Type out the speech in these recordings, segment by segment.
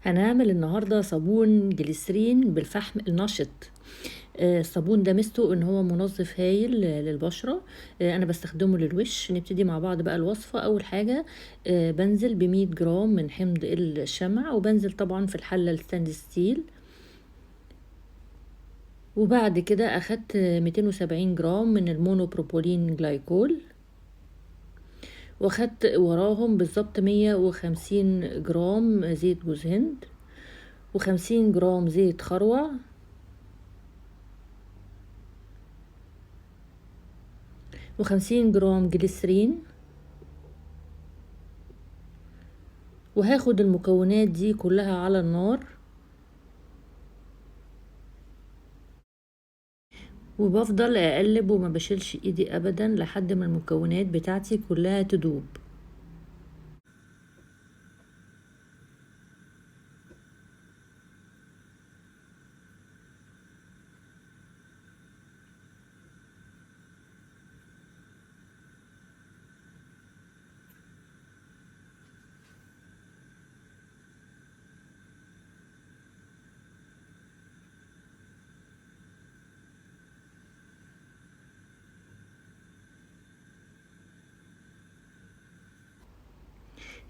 هنعمل النهاردة صابون جليسرين بالفحم النشط. الصابون ده ميزته ان هو منظف هايل للبشرة. انا بستخدمه للوش. نبتدي مع بعض بقى الوصفة. اول حاجة بنزل ب100 جرام من حمض الشمع، وبنزل طبعا في الحلة الستانلس ستيل. وبعد كده اخدت 270 جرام من المونوبروبولين جلايكول، واخدت وراهم بالظبط 150 جرام زيت جوز هند، و50 جرام زيت خروع، و50 جرام جليسرين. وهاخد المكونات دي كلها على النار، وبفضل اقلب وما بشيلش ايدي ابدا لحد ما المكونات بتاعتي كلها تدوب.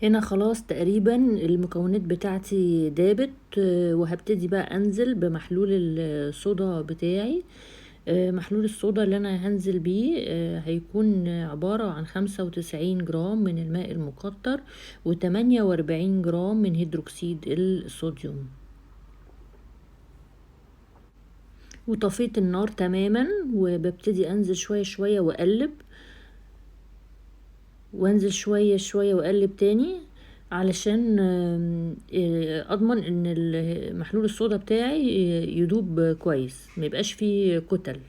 هنا خلاص تقريبا المكونات بتاعتي دابت. وهبتدي بقى انزل بمحلول الصودا بتاعي. محلول الصودا اللي انا هنزل بيه هيكون عبارة عن 95 جرام من الماء المقطر، و48 جرام من هيدروكسيد الصوديوم. وطفيت النار تماما، وببتدي انزل شوية شوية واقلب، وانزل شوية شوية واقلب تاني، علشان اضمن ان محلول الصودا بتاعي يدوب كويس، ميبقاش فيه كتل.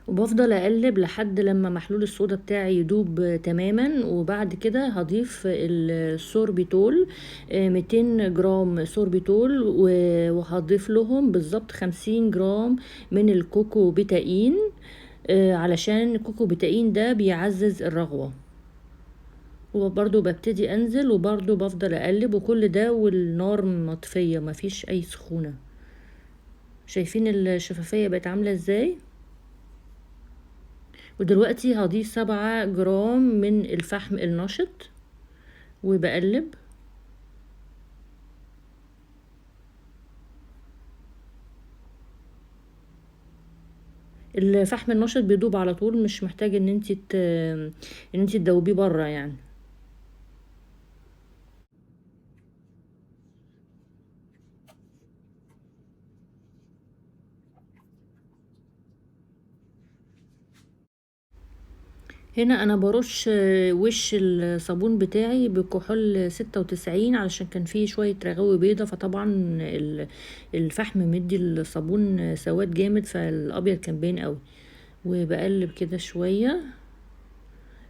وبفضل اقلب لحد لما محلول الصودا بتاعي يدوب تماما. وبعد كده هضيف السوربيتول، 200 جرام سوربيتول، وهضيف لهم بالظبط 50 جرام من الكوكو بتاين، علشان الكوكو بتاين ده بيعزز الرغوة. وبرضو ببتدي انزل، وبرضو بفضل اقلب، وكل ده والنار مطفية، مفيش اي سخونة. شايفين الشفافية بقت عاملة ازاي؟ ودلوقتي هضيف 7 جرام من الفحم النشط، وبقلب. الفحم النشط بيدوب على طول، مش محتاج ان انت تدوبيه بره يعني. هنا انا برش وش الصابون بتاعي بكحول 96، علشان كان فيه شوية رغاوي بيضة، فطبعا الفحم مدي الصابون سواد جامد، فالابيض كان باين قوي. وبقلب كده شوية،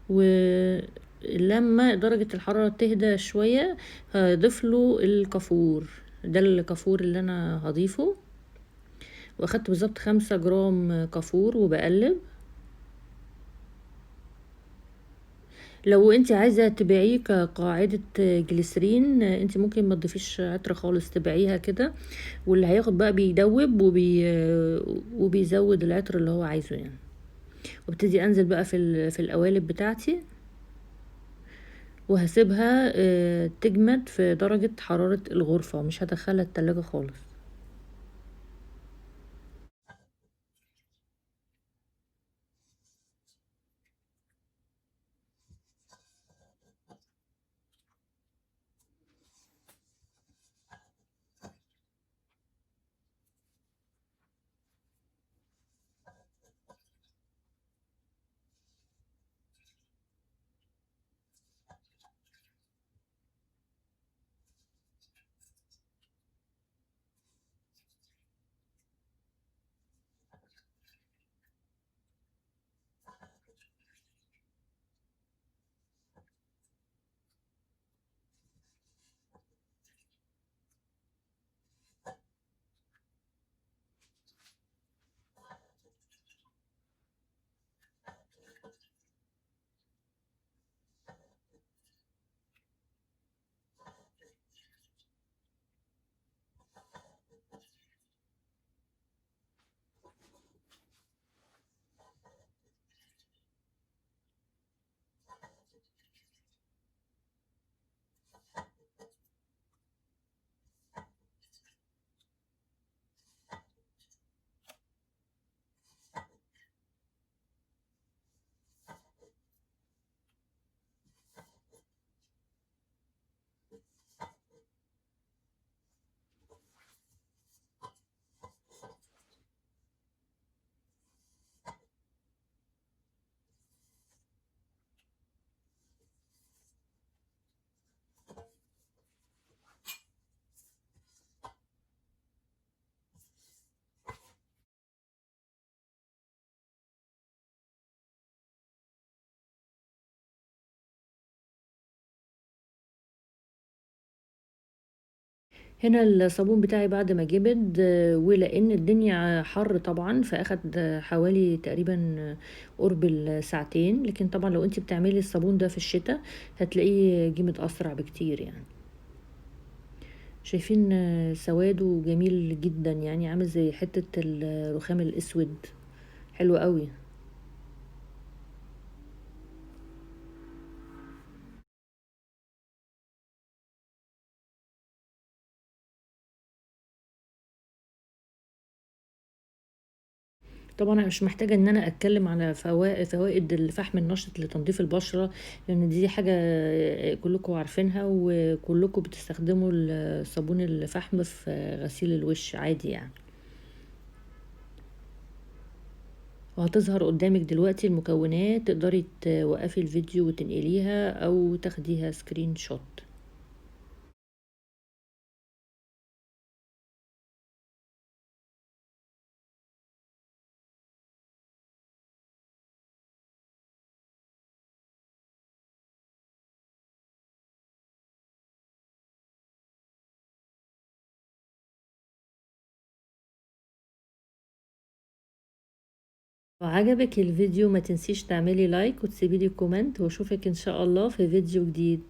ولما درجة الحرارة تهدى شوية هضيف له الكافور. ده الكافور اللي انا هضيفه، واخدت بالظبط 5 جرام كافور، وبقلب. لو انت عايزة تبيعيه كقاعدة جليسرين، انت ممكن ما تضيفيش عطر خالص، تبيعيها كده، واللي هياخد بقى بيدوب وبيزود العطر اللي هو عايزه يعني. وابتدي انزل بقى في القوالب بتاعتي، وهسيبها تجمد في درجة حرارة الغرفة، مش هدخلها التلاجة خالص. هنا الصابون بتاعي بعد ما جمد، ولان الدنيا حر طبعا فاخد حوالي تقريبا قرب الساعتين، لكن طبعا لو انت بتعملي الصابون ده في الشتاء هتلاقيه جمد اسرع بكتير يعني. شايفين سواده جميل جدا، يعني عامل زي حتة الرخام الاسود، حلو قوي. طبعا انا مش محتاجه ان انا اتكلم على فوائد الفحم النشط لتنظيف البشره، لان دي حاجه كلكم عارفينها، وكلكم بتستخدموا صابون الفحم في غسيل الوش عادي يعني. وهتظهر قدامك دلوقتي المكونات، تقدري توقفي الفيديو وتنقليها او تاخديها سكرين شوت. لو عجبك الفيديو ما تنسيش تعملي لايك وتسيبيلي كومنت، واشوفك ان شاء الله في فيديو جديد.